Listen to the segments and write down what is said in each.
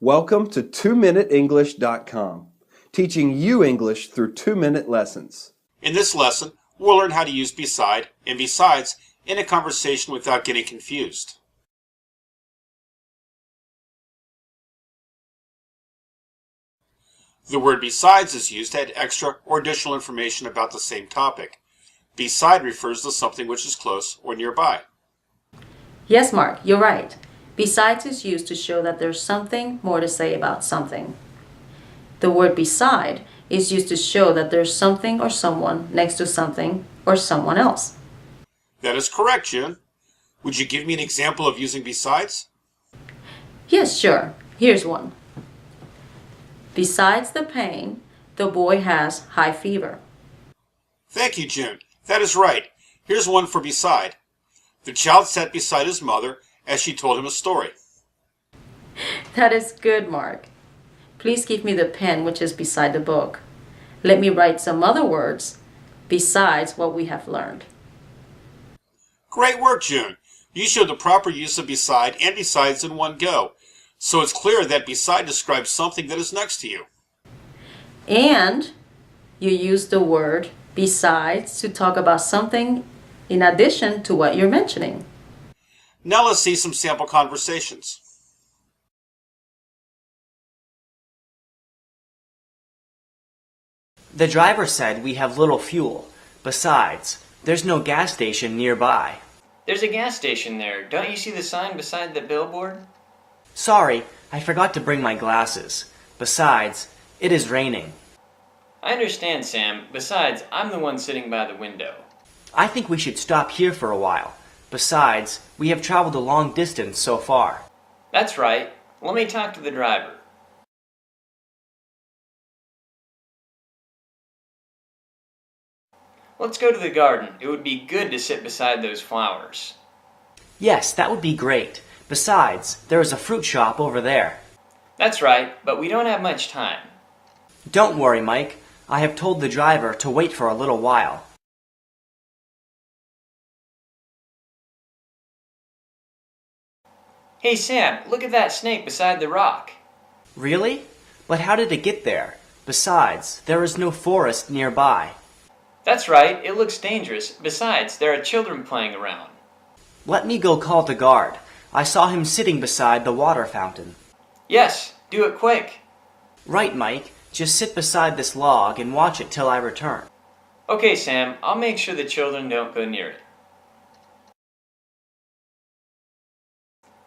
Welcome to 2MinuteEnglish.com, teaching you English through 2-minute lessons. In this lesson, we'll learn how to use beside and besides in a conversation without getting confused. The word besides is used to add extra or additional information about the same topic. Beside refers to something which is close or nearby. Yes, Mark, you're right. Besides is used to show that there's something more to say about something. The word beside is used to show that there's something or someone next to something or someone else. That is correct, June. Would you give me an example of using besides? Yes, sure. Here's one. Besides the pain, the boy has high fever. Thank you, June. That is right. Here's one for beside. The child sat beside his mother as she told him a story. That is good, Mark. Please give me the pen which is beside the book. Let me write some other words besides what we have learned. Great work, June. You showed the proper use of beside and besides in one go. So it's clear that beside describes something that is next to you. And you use the word besides to talk about something in addition to what you're mentioning. Now let's see some sample conversations. The driver said we have little fuel. Besides, there's no gas station nearby. There's a gas station there. Don't you see the sign beside the billboard? Sorry, I forgot to bring my glasses. Besides, it is raining. I understand, Sam. Besides, I'm the one sitting by the window. I think we should stop here for a while. Besides, we have traveled a long distance so far. That's right. Let me talk to the driver. Let's go to the garden. It would be good to sit beside those flowers. Yes, that would be great. Besides, there is a fruit shop over there. That's right, but we don't have much time. Don't worry, Mike. I have told the driver to wait for a little while. Hey, Sam, look at that snake beside the rock. Really? But how did it get there? Besides, there is no forest nearby. That's right, it looks dangerous. Besides, there are children playing around. Let me go call the guard. I saw him sitting beside the water fountain. Yes, do it quick. Right, Mike. Just sit beside this log and watch it till I return. Okay, Sam, I'll make sure the children don't go near it.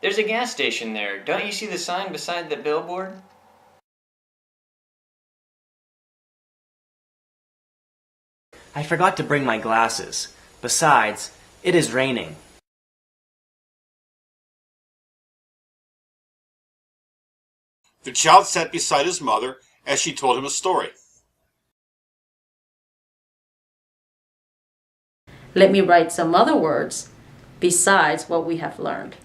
There's a gas station there. Don't you see the sign beside the billboard? I forgot to bring my glasses. Besides, it is raining. The child sat beside his mother as she told him a story. Let me write some other words besides what we have learned.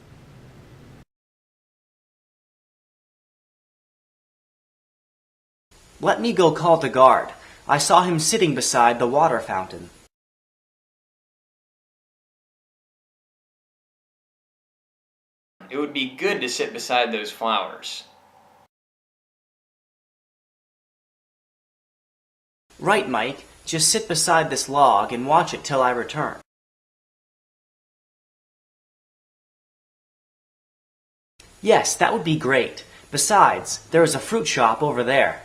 Let me go call the guard. I saw him sitting beside the water fountain. It would be good to sit beside those flowers. Right, Mike. Just sit beside this log and watch it till I return. Yes, that would be great. Besides, there is a fruit shop over there.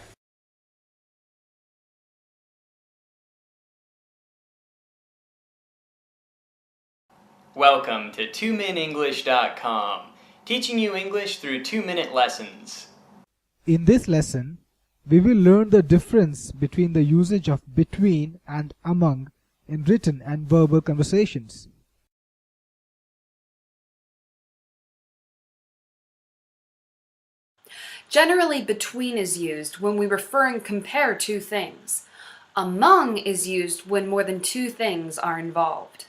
Welcome to 2minutenglish.com, teaching you English through 2-minute lessons. In this lesson, we will learn the difference between the usage of between and among in written and verbal conversations. Generally, between is used when we refer and compare two things. Among is used when more than two things are involved.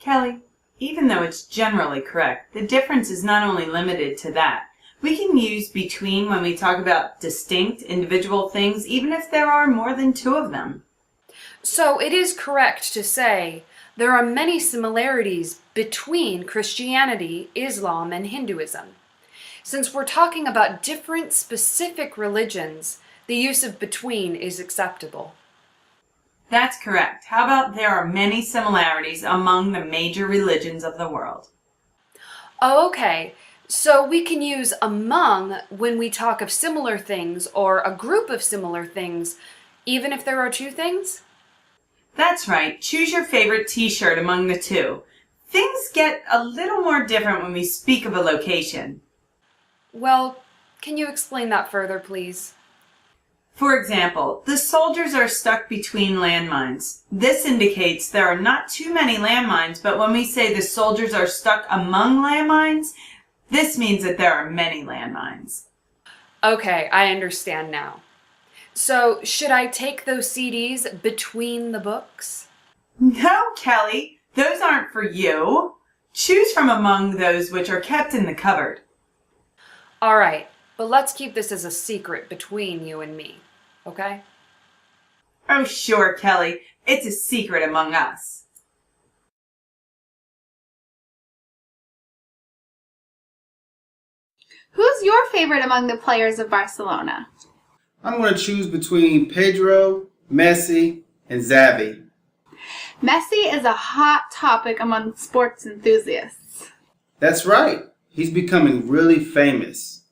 Kelly, even though it's generally correct, the difference is not only limited to that. We can use between when we talk about distinct individual things, even if there are more than two of them. So it is correct to say there are many similarities between Christianity, Islam, and Hinduism. Since we're talking about different specific religions, the use of between is acceptable. That's correct. How about there are many similarities among the major religions of the world? Oh, okay. So we can use among when we talk of similar things or a group of similar things, even if there are two things? That's right. Choose your favorite t-shirt among the two. Things get a little more different when we speak of a location. Well, can you explain that further, please? For example, the soldiers are stuck between landmines. This indicates there are not too many landmines, but when we say the soldiers are stuck among landmines, this means that there are many landmines. Okay, I understand now. So, should I take those CDs between the books? No, Kelly, those aren't for you. Choose from among those which are kept in the cupboard. All right, but let's keep this as a secret between you and me, okay? Oh, sure, Kelly. It's a secret among us. Who's your favorite among the players of Barcelona? I'm going to choose between Pedro, Messi, and Xavi. Messi is a hot topic among sports enthusiasts. That's right. He's becoming really famous.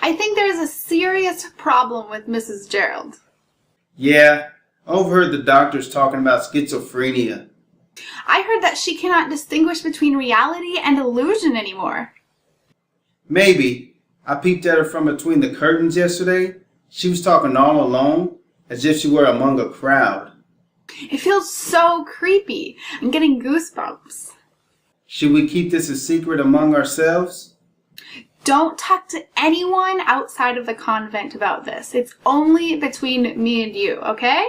I think there's a serious problem with Mrs. Gerald. Yeah, I overheard the doctors talking about schizophrenia. I heard that she cannot distinguish between reality and illusion anymore. Maybe. I peeped at her from between the curtains yesterday. She was talking all alone, as if she were among a crowd. It feels so creepy. I'm getting goosebumps. Should we keep this a secret among ourselves? Don't talk to anyone outside of the convent about this. It's only between me and you, okay?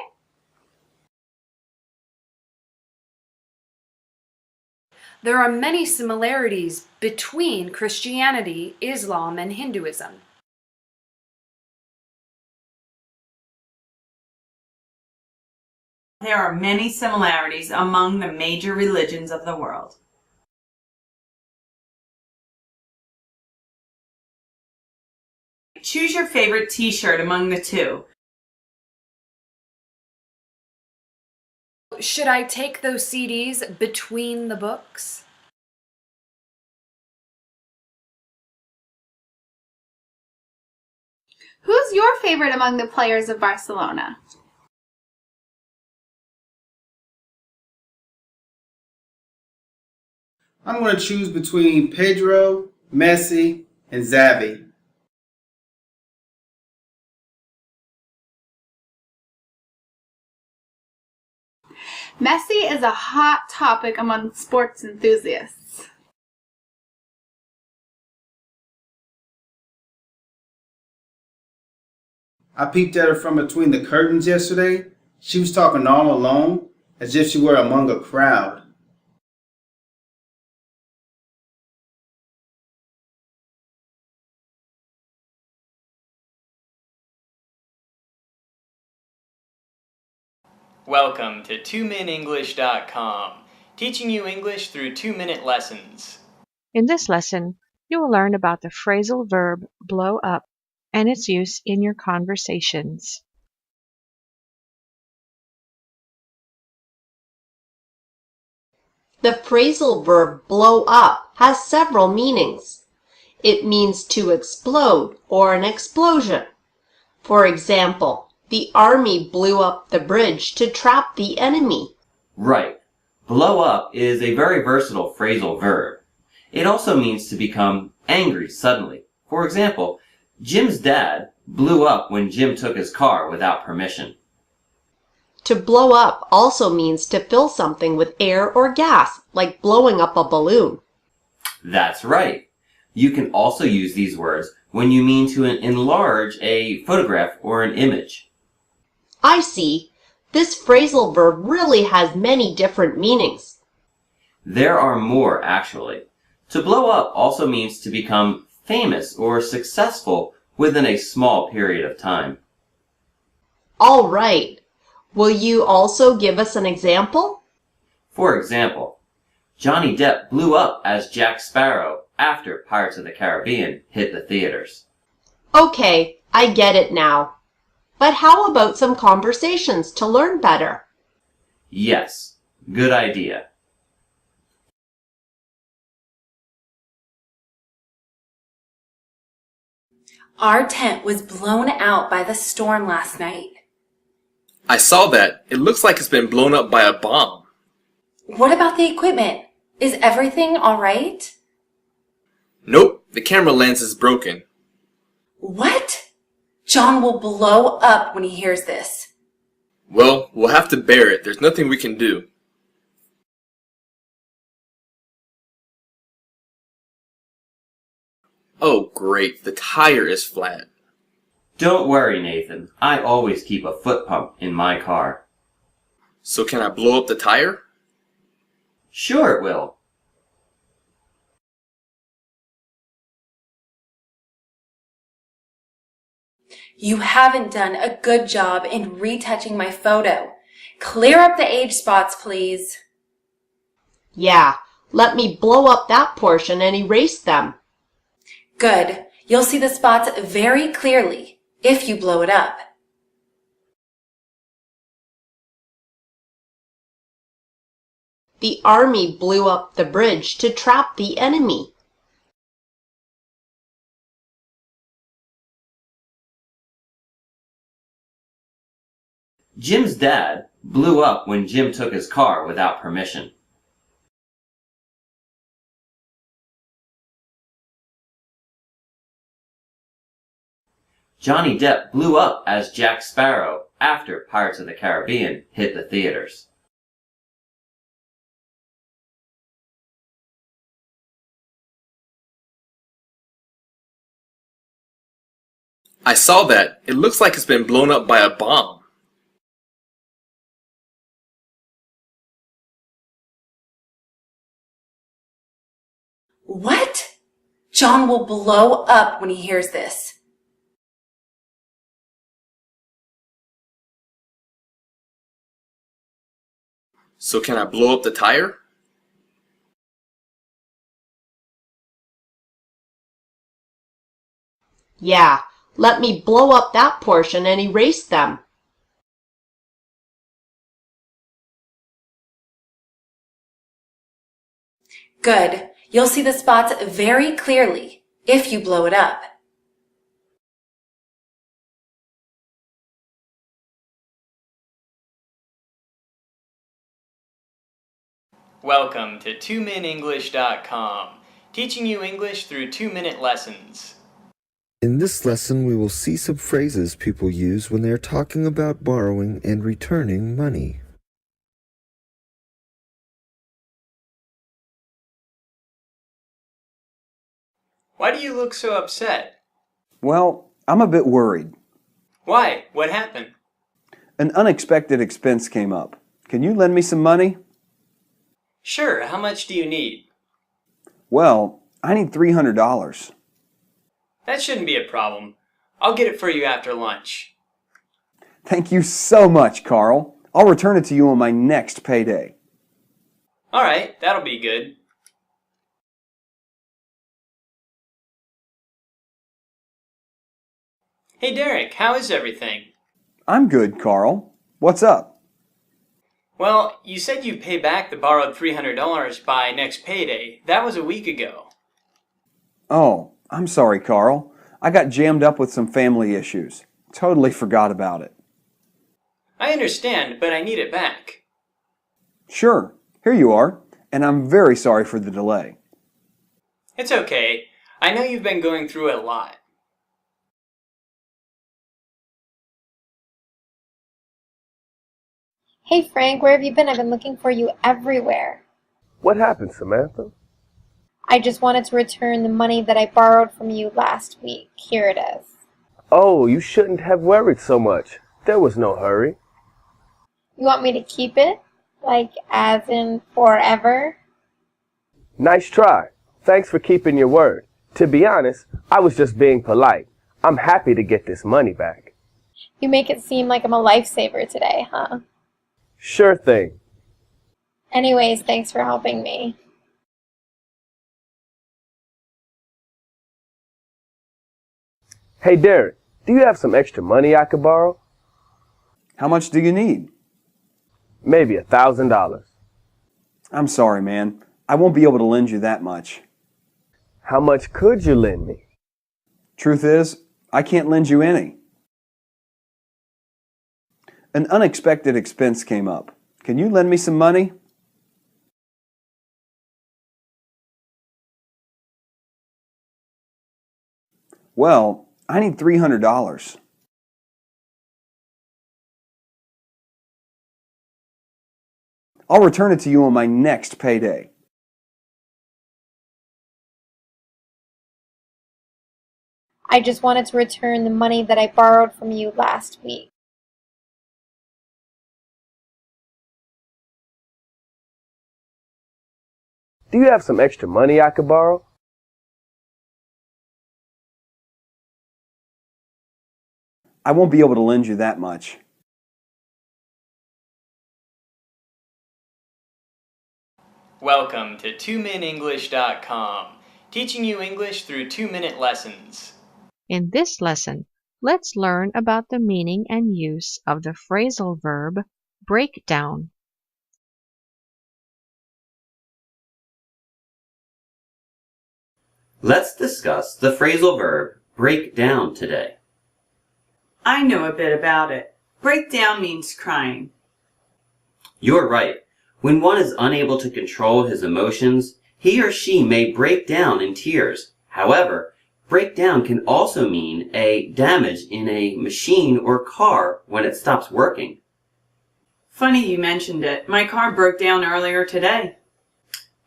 There are many similarities between Christianity, Islam, and Hinduism. There are many similarities among the major religions of the world. Choose your favorite t-shirt among the two. Should I take those CDs between the books? Who's your favorite among the players of Barcelona? I'm going to choose between Pedro, Messi, and Xavi. Messi is a hot topic among sports enthusiasts. I peeped at her from between the curtains yesterday. She was talking all alone, as if she were among a crowd. Welcome to 2minutenglish.com, teaching you English through 2-minute lessons. In this lesson, you will learn about the phrasal verb blow up and its use in your conversations. The phrasal verb blow up has several meanings. It means to explode or an explosion. For example, the army blew up the bridge to trap the enemy. Right. Blow up is a very versatile phrasal verb. It also means to become angry suddenly. For example, Jim's dad blew up when Jim took his car without permission. To blow up also means to fill something with air or gas, like blowing up a balloon. That's right. You can also use these words when you mean to enlarge a photograph or an image. I see. This phrasal verb really has many different meanings. There are more, actually. To blow up also means to become famous or successful within a small period of time. All right. Will you also give us an example? For example, Johnny Depp blew up as Jack Sparrow after Pirates of the Caribbean hit the theaters. Okay, I get it now. But how about some conversations to learn better? Yes, good idea. Our tent was blown out by the storm last night. I saw that. It looks like it's been blown up by a bomb. What about the equipment? Is everything all right? Nope, the camera lens is broken. What? John will blow up when he hears this. Well, we'll have to bear it. There's nothing we can do. Oh, great. The tire is flat. Don't worry, Nathan. I always keep a foot pump in my car. So can I blow up the tire? Sure it will. You haven't done a good job in retouching my photo. Clear up the age spots, please. Yeah, let me blow up that portion and erase them. Good. You'll see the spots very clearly if you blow it up. The army blew up the bridge to trap the enemy. Jim's dad blew up when Jim took his car without permission. Johnny Depp blew up as Jack Sparrow after Pirates of the Caribbean hit the theaters. I saw that. It looks like it's been blown up by a bomb. What? John will blow up when he hears this. So can I blow up the tire? Yeah, let me blow up that portion and erase them. Good. You'll see the spots very clearly if you blow it up. Welcome to 2minutenglish.com, teaching you English through 2-minute lessons. In this lesson, we will see some phrases people use when they are talking about borrowing and returning money. Why do you look so upset? Well, I'm a bit worried. Why? What happened? An unexpected expense came up. Can you lend me some money? Sure, how much do you need? Well, I need $300. That shouldn't be a problem. I'll get it for you after lunch. Thank you so much, Carl. I'll return it to you on my next payday. Alright, that'll be good. Hey Derek, how is everything? I'm good, Carl. What's up? Well, you said you'd pay back the borrowed $300 by next payday. That was a week ago. Oh, I'm sorry, Carl. I got jammed up with some family issues. Totally forgot about it. I understand, but I need it back. Sure, here you are, and I'm very sorry for the delay. It's okay. I know you've been going through a lot. Hey Frank, where have you been? I've been looking for you everywhere. What happened, Samantha? I just wanted to return the money that I borrowed from you last week. Here it is. Oh, you shouldn't have worried so much. There was no hurry. You want me to keep it? Like, as in forever? Nice try. Thanks for keeping your word. To be honest, I was just being polite. I'm happy to get this money back. You make it seem like I'm a lifesaver today, huh? Sure thing. Anyways, thanks for helping me. Hey Derek, do you have some extra money I could borrow? How much do you need? Maybe $1,000. I'm sorry, man. I won't be able to lend you that much. How much could you lend me? Truth is, I can't lend you any. An unexpected expense came up. Can you lend me some money? Well, I need $300. I'll return it to you on my next payday. I just wanted to return the money that I borrowed from you last week. Do you have some extra money I could borrow? I won't be able to lend you that much. Welcome to 2minutenglish.com, teaching you English through 2-minute lessons. In this lesson, let's learn about the meaning and use of the phrasal verb break down. Let's discuss the phrasal verb break down today. I know a bit about it. Break down means crying. You're right. When one is unable to control his emotions, he or she may break down in tears. However, break down can also mean a damage in a machine or car when it stops working. Funny you mentioned it. My car broke down earlier today.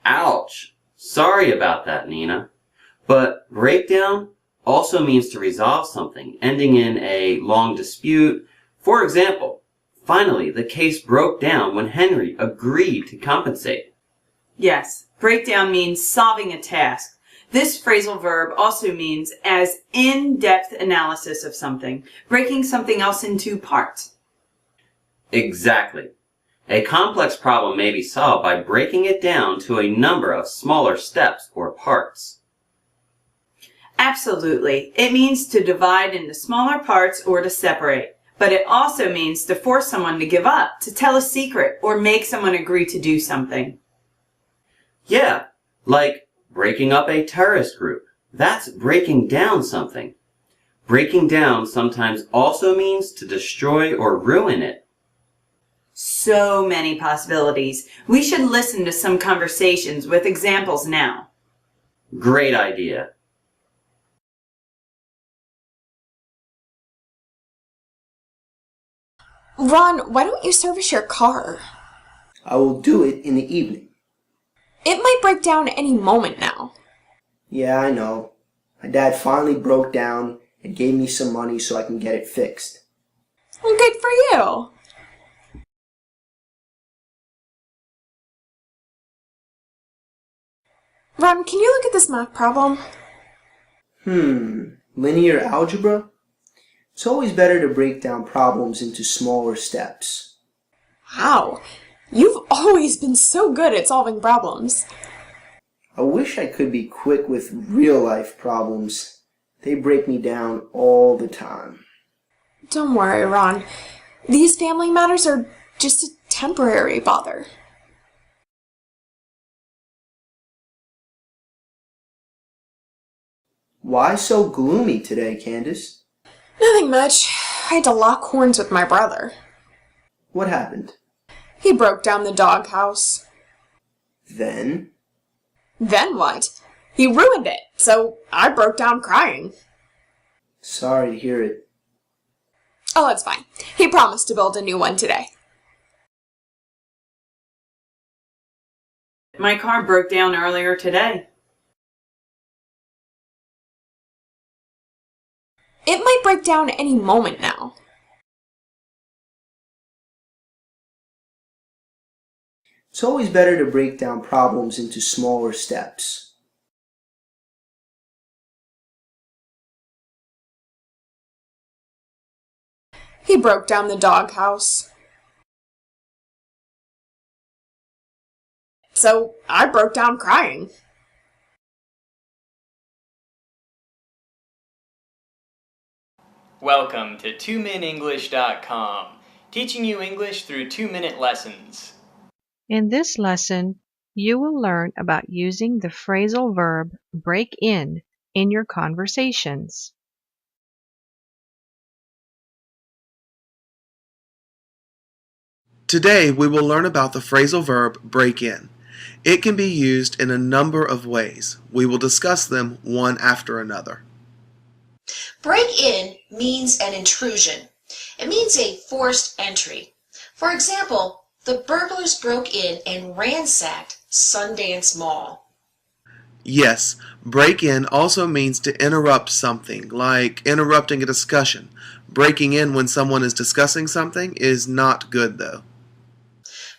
Ouch! Sorry about that, Nina. But breakdown also means to resolve something, ending in a long dispute. For example, finally, the case broke down when Henry agreed to compensate. Yes, breakdown means solving a task. This phrasal verb also means as in-depth analysis of something, breaking something else into parts. Exactly. A complex problem may be solved by breaking it down to a number of smaller steps or parts. Absolutely. It means to divide into smaller parts or to separate. But it also means to force someone to give up, to tell a secret, or make someone agree to do something. Yeah, like breaking up a terrorist group. That's breaking down something. Breaking down sometimes also means to destroy or ruin it. So many possibilities. We should listen to some conversations with examples now. Great idea. Ron, why don't you service your car? I will do it in the evening. It might break down any moment now. Yeah, I know. My dad finally broke down and gave me some money so I can get it fixed. Well, good for you. Ron, can you look at this math problem? Linear algebra? It's always better to break down problems into smaller steps. Wow, you've always been so good at solving problems. I wish I could be quick with real-life problems. They break me down all the time. Don't worry, Ron. These family matters are just a temporary bother. Why so gloomy today, Candace? Nothing much. I had to lock horns with my brother. What happened? He broke down the doghouse. Then? Then what? He ruined it, so I broke down crying. Sorry to hear it. Oh, it's fine. He promised to build a new one today. My car broke down earlier today. It might break down any moment now. It's always better to break down problems into smaller steps. He broke down the doghouse. So I broke down crying. Welcome to 2minutenglish.com, teaching you English through 2-minute lessons. In this lesson, you will learn about using the phrasal verb break in your conversations. Today, we will learn about the phrasal verb break in. It can be used in a number of ways. We will discuss them one after another. Break in means an intrusion. It means a forced entry. For example, the burglars broke in and ransacked Sundance Mall. Yes, break in also means to interrupt something, like interrupting a discussion. Breaking in when someone is discussing something is not good, though.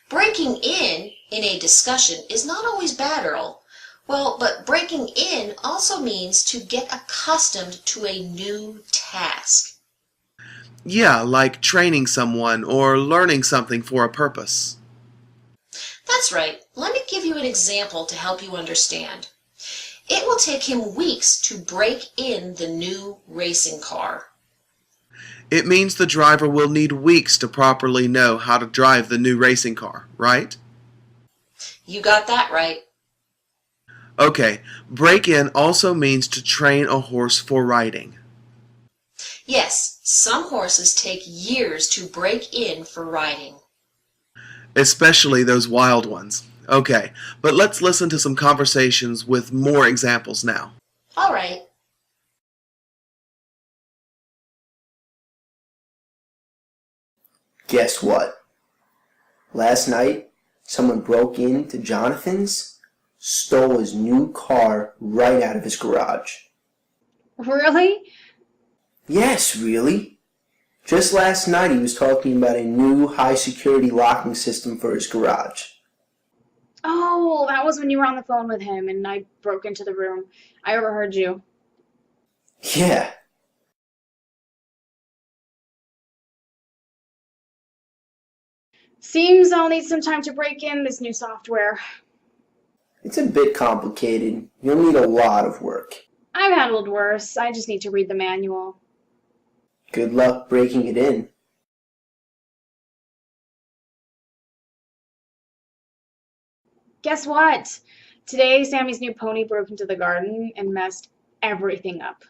Breaking in a discussion is not always bad, Earl. Well, but breaking in also means to get accustomed to a new task. Yeah, like training someone or learning something for a purpose. That's right. Let me give you an example to help you understand. It will take him weeks to break in the new racing car. It means the driver will need weeks to properly know how to drive the new racing car, right? You got that right. Okay, break in also means to train a horse for riding. Yes, some horses take years to break in for riding. Especially those wild ones. Okay, but let's listen to some conversations with more examples now. All right. Guess what? Last night, someone broke into Jonathan's, stole his new car right out of his garage. Really? Yes, really. Just last night he was talking about a new high-security locking system for his garage. Oh, that was when you were on the phone with him and I broke into the room. I overheard you. Yeah. Seems I'll need some time to break in this new software. It's a bit complicated. You'll need a lot of work. I've handled worse. I just need to read the manual. Good luck breaking it in. Guess what? Today, Sammy's new pony broke into the garden and messed everything up.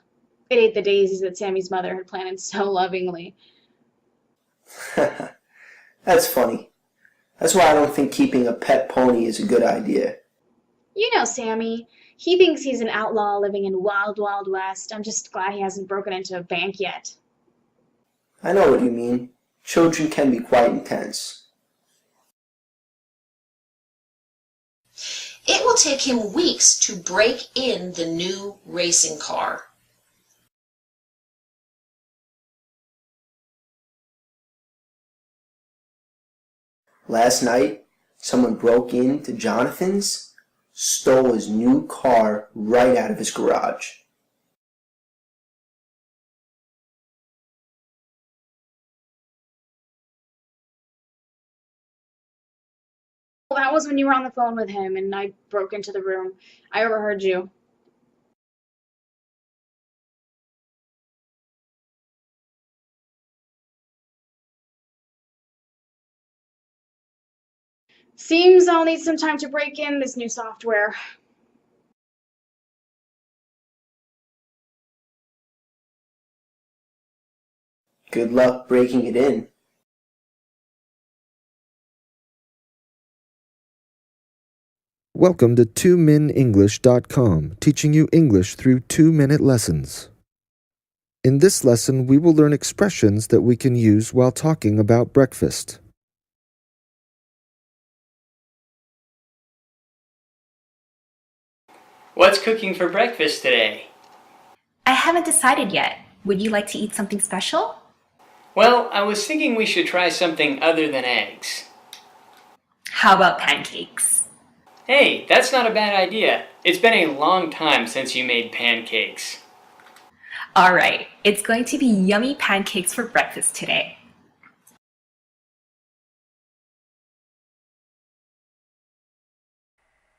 It ate the daisies that Sammy's mother had planted so lovingly. That's funny. That's why I don't think keeping a pet pony is a good idea. You know Sammy. He thinks he's an outlaw living in Wild Wild West. I'm just glad he hasn't broken into a bank yet. I know what you mean. Children can be quite intense. It will take him weeks to break in the new racing car. Last night, someone broke into Jonathan's, stole his new car right out of his garage. Well, that was when you were on the phone with him and I broke into the room. I overheard you. Seems I'll need some time to break in this new software. Good luck breaking it in. Welcome to 2minutenglish.com, teaching you English through 2-minute lessons. In this lesson, we will learn expressions that we can use while talking about breakfast. What's cooking for breakfast today? I haven't decided yet. Would you like to eat something special? Well, I was thinking we should try something other than eggs. How about pancakes? Hey, that's not a bad idea. It's been a long time since you made pancakes. All right, it's going to be yummy pancakes for breakfast today.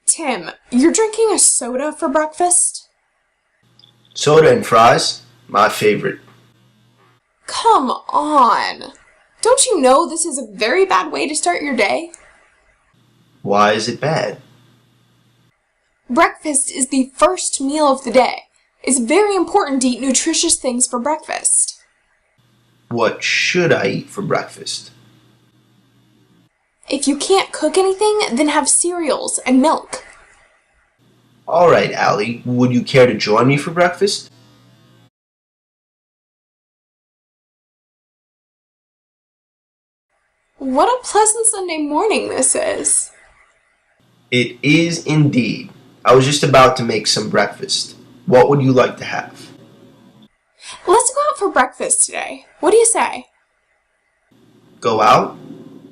Tim, you're drinking a soda for breakfast? Soda and fries? My favorite. Come on. Don't you know this is a very bad way to start your day? Why is it bad? Breakfast is the first meal of the day. It's very important to eat nutritious things for breakfast. What should I eat for breakfast? If you can't cook anything, then have cereals and milk. All right, Allie, would you care to join me for breakfast? What a pleasant Sunday morning this is. It is indeed. I was just about to make some breakfast. What would you like to have? Let's go out for breakfast today. What do you say? Go out?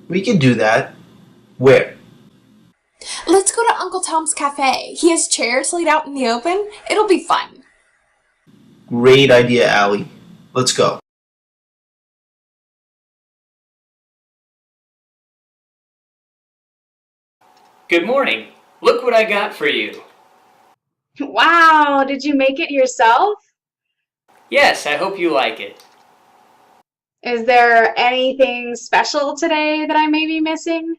We can do that. Where? Let's go to Uncle Tom's Cafe. He has chairs laid out in the open. It'll be fun. Great idea, Allie. Let's go. Good morning. Look what I got for you. Wow, did you make it yourself? Yes, I hope you like it. Is there anything special today that I may be missing?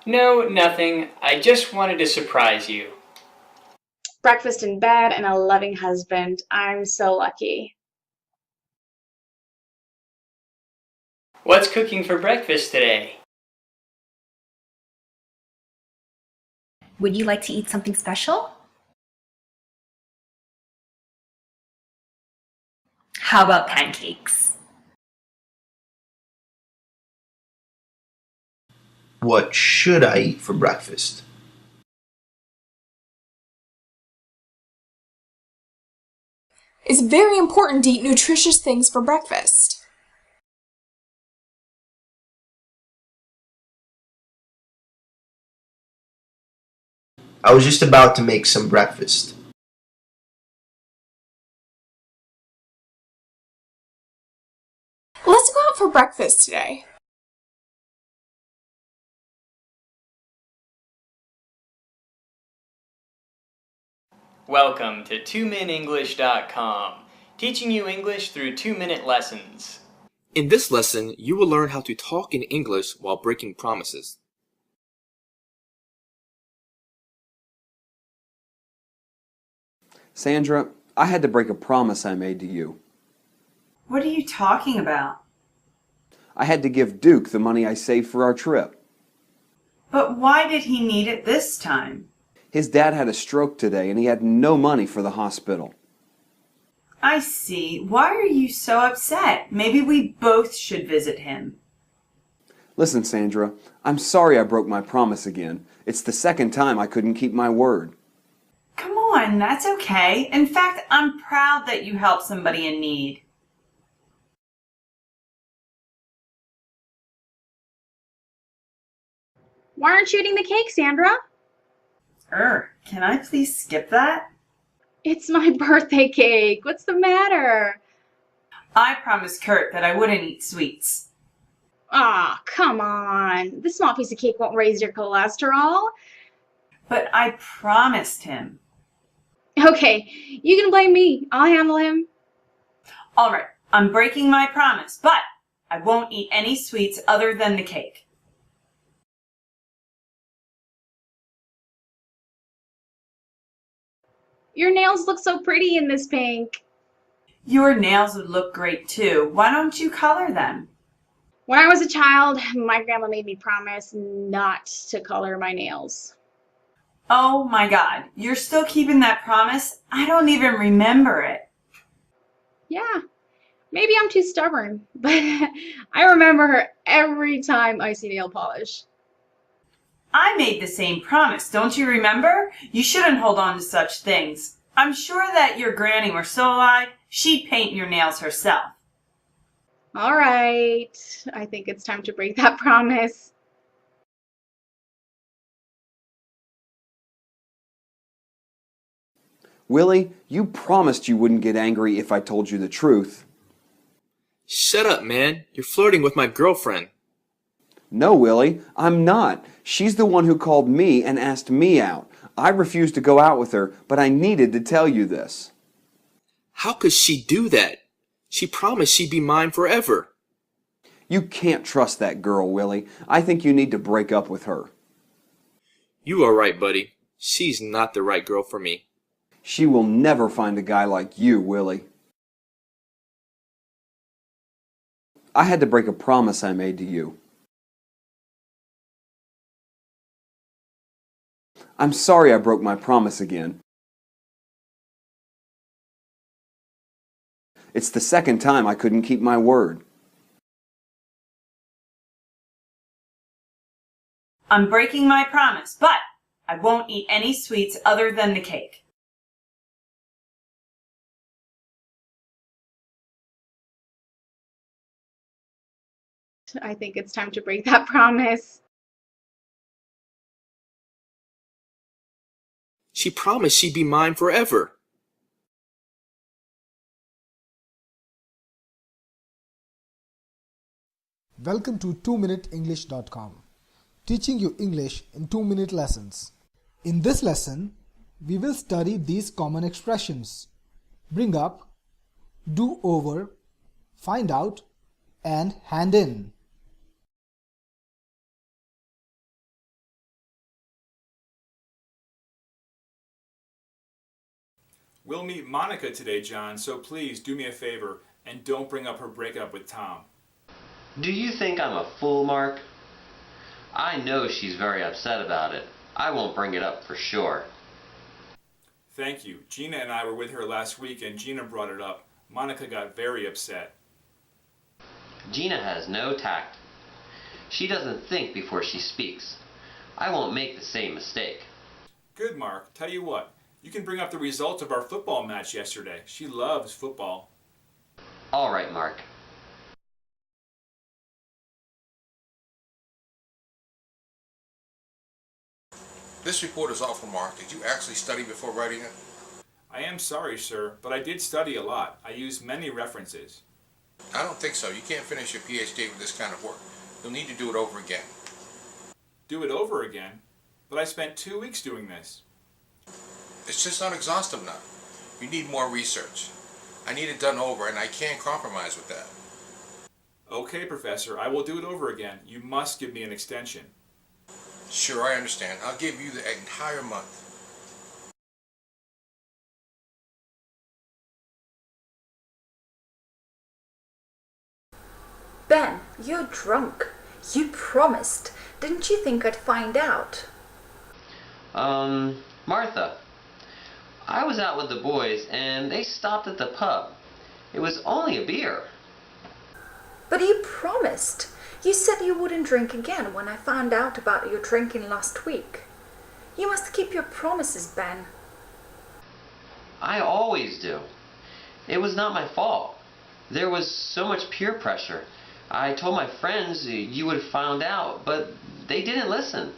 No, nothing. I just wanted to surprise you. Breakfast in bed and a loving husband. I'm so lucky. What's cooking for breakfast today? Would you like to eat something special? How about pancakes? What should I eat for breakfast? It's very important to eat nutritious things for breakfast. I was just about to make some breakfast. Let's go out for breakfast today. Welcome to 2minutenglish.com, teaching you English through 2-minute lessons. In this lesson, you will learn how to talk in English while breaking promises. Sandra, I had to break a promise I made to you. What are you talking about? I had to give Duke the money I saved for our trip. But why did he need it this time? His dad had a stroke today and he had no money for the hospital. I see. Why are you so upset? Maybe we both should visit him. Listen, Sandra, I'm sorry I broke my promise again. It's the second time I couldn't keep my word. Come on, that's okay. In fact, I'm proud that you helped somebody in need. Why aren't you eating the cake, Sandra? Can I please skip that? It's my birthday cake. What's the matter? I promised Kurt that I wouldn't eat sweets. Aw, come on. This small piece of cake won't raise your cholesterol. But I promised him. Okay, you can blame me. I'll handle him. All right, I'm breaking my promise, but I won't eat any sweets other than the cake. Your nails look so pretty in this pink. Your nails would look great too. Why don't you color them? When I was a child, my grandma made me promise not to color my nails. Oh my God, you're still keeping that promise? I don't even remember it. Yeah, maybe I'm too stubborn, but I remember her every time I see nail polish. I made the same promise, don't you remember? You shouldn't hold on to such things. I'm sure that your granny were still alive, she'd paint your nails herself. All right, I think it's time to break that promise. Willie, you promised you wouldn't get angry if I told you the truth. Shut up, man. You're flirting with my girlfriend. No, Willie, I'm not. She's the one who called me and asked me out. I refused to go out with her, but I needed to tell you this. How could she do that? She promised she'd be mine forever. You can't trust that girl, Willie. I think you need to break up with her. You are right, buddy. She's not the right girl for me. She will never find a guy like you, Willie. I had to break a promise I made to you. I'm sorry I broke my promise again. It's the second time I couldn't keep my word. I'm breaking my promise, but I won't eat any sweets other than the cake. I think it's time to break that promise. She promised she'd be mine forever. Welcome to 2minuteenglish.com, teaching you English in 2-minute lessons. In this lesson, we will study these common expressions: bring up, do over, find out, and hand in. We'll meet Monica today, John, so please do me a favor and don't bring up her breakup with Tom. Do you think I'm a fool, Mark? I know she's very upset about it. I won't bring it up for sure. Thank you. Gina and I were with her last week and Gina brought it up. Monica got very upset. Gina has no tact. She doesn't think before she speaks. I won't make the same mistake. Good, Mark. Tell you what, you can bring up the results of our football match yesterday. She loves football. All right, Mark. This report is all from Mark. Did you actually study before writing it? I am sorry, sir, but I did study a lot. I used many references. I don't think so. You can't finish your PhD with this kind of work. You'll need to do it over again. Do it over again? But I spent 2 weeks doing this. It's just not exhaustive enough. You need more research. I need it done over, and I can't compromise with that. Okay, Professor, I will do it over again. You must give me an extension. Sure, I understand. I'll give you the entire month. Ben, you're drunk. You promised. Didn't you think I'd find out? Martha, I was out with the boys and they stopped at the pub. It was only a beer. But you promised. You said you wouldn't drink again when I found out about your drinking last week. You must keep your promises, Ben. I always do. It was not my fault. There was so much peer pressure. I told my friends you would have found out, but they didn't listen.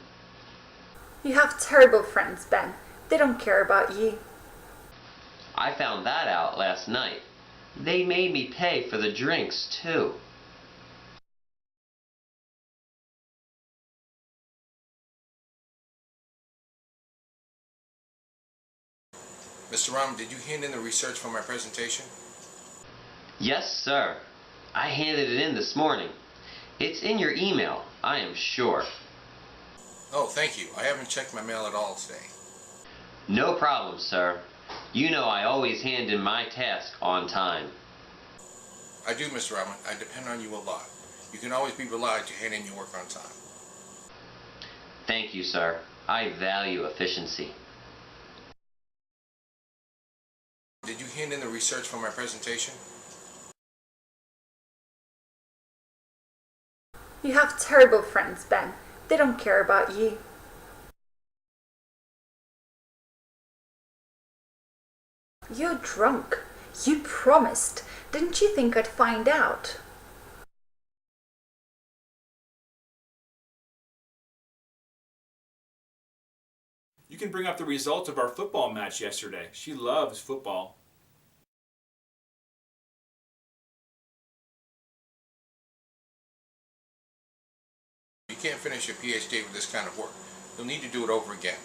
You have terrible friends, Ben. They don't care about you. I found that out last night. They made me pay for the drinks, too. Mr. Rahman, did you hand in the research for my presentation? Yes, sir. I handed it in this morning. It's in your email, I am sure. Oh, thank you. I haven't checked my mail at all today. No problem, sir. You know I always hand in my task on time. I do, Mr. Rahman. I depend on you a lot. You can always be relied to hand in your work on time. Thank you, sir. I value efficiency. Did you hand in the research for my presentation? You have terrible friends, Ben. They don't care about you. You're drunk. You promised. Didn't you think I'd find out? You can bring up the results of our football match yesterday. She loves football. can't finish your PhD with this kind of work. You'll need to do it over again.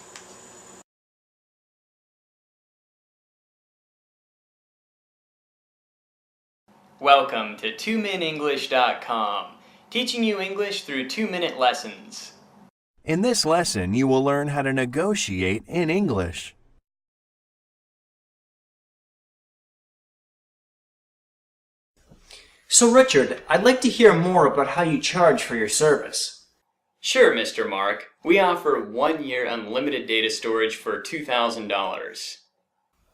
Welcome to 2minutenglish.com, teaching you English through 2-minute lessons. In this lesson, you will learn how to negotiate in English. So Richard, I'd like to hear more about how you charge for your service. Sure, Mr. Mark. We offer 1-year unlimited data storage for $2,000.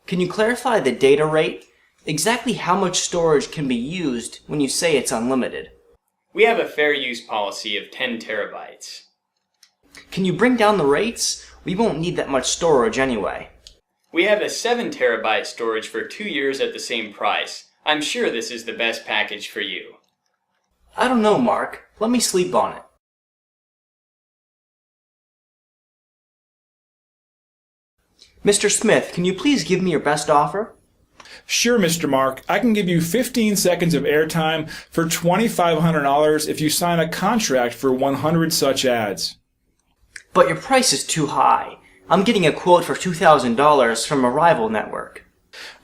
Can you clarify the data rate? Exactly how much storage can be used when you say it's unlimited? We have a fair use policy of 10 terabytes. Can you bring down the rates? We won't need that much storage anyway. We have a 7 terabyte storage for 2 years at the same price. I'm sure this is the best package for you. I don't know, Mark. Let me sleep on it. Mr. Smith, can you please give me your best offer? Sure, Mr. Mark. I can give you 15 seconds of airtime for $2,500 if you sign a contract for 100 such ads. But your price is too high. I'm getting a quote for $2,000 from a rival network.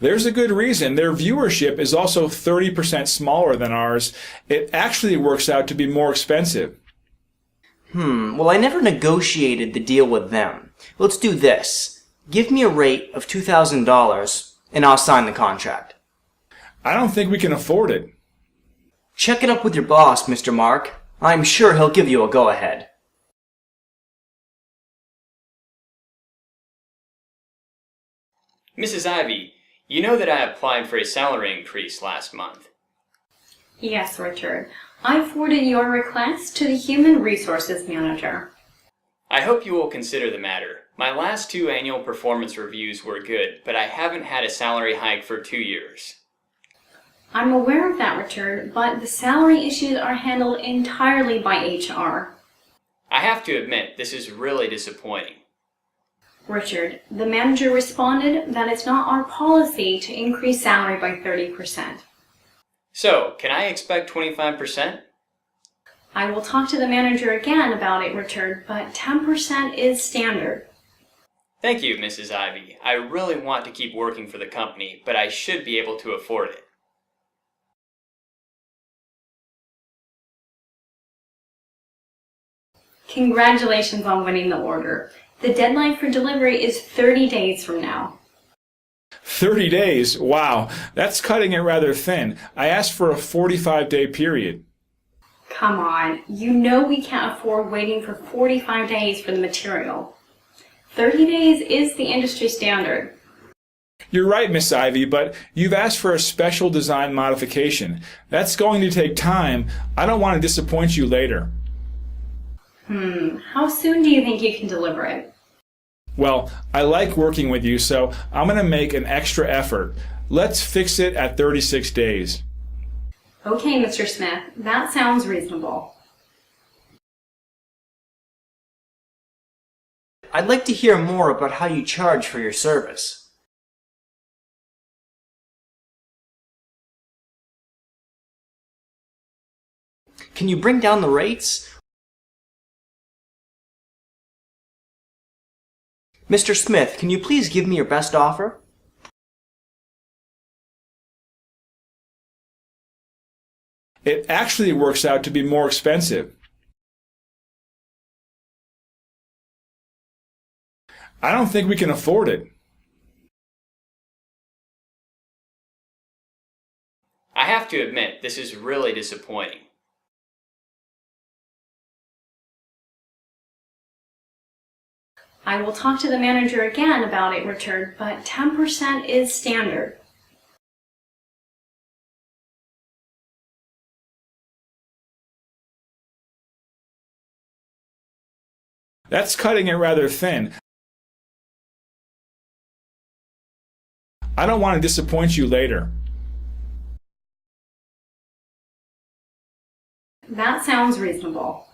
There's a good reason. Their viewership is also 30% smaller than ours. It actually works out to be more expensive. Well, I never negotiated the deal with them. Let's do this. Give me a rate of $2,000 and I'll sign the contract. I don't think we can afford it. Check it up with your boss, Mr. Mark. I'm sure he'll give you a go-ahead. Mrs. Ivy, you know that I applied for a salary increase last month. Yes, Richard. I forwarded your request to the Human Resources Manager. I hope you will consider the matter. My last 2 annual performance reviews were good, but I haven't had a salary hike for 2 years. I'm aware of that, Richard, but the salary issues are handled entirely by HR. I have to admit, this is really disappointing. Richard, the manager responded that it's not our policy to increase salary by 30%. So, can I expect 25%? I will talk to the manager again about it, Richard, but 10% is standard. Thank you, Mrs. Ivy. I really want to keep working for the company, but I should be able to afford it. Congratulations on winning the order. The deadline for delivery is 30 days from now. 30 days? Wow, that's cutting it rather thin. I asked for a 45-day period. Come on, you know we can't afford waiting for 45 days for the material. 30 days is the industry standard. You're right, Miss Ivy, but you've asked for a special design modification. That's going to take time. I don't want to disappoint you later. How soon do you think you can deliver it? Well, I like working with you, so I'm going to make an extra effort. Let's fix it at 36 days. Okay, Mr. Smith, that sounds reasonable. I'd like to hear more about how you charge for your service. Can you bring down the rates? Mr. Smith, can you please give me your best offer? It actually works out to be more expensive. I don't think we can afford it. I have to admit, this is really disappointing. I will talk to the manager again about it, Richard, but 10% is standard. That's cutting it rather thin. I don't want to disappoint you later. That sounds reasonable.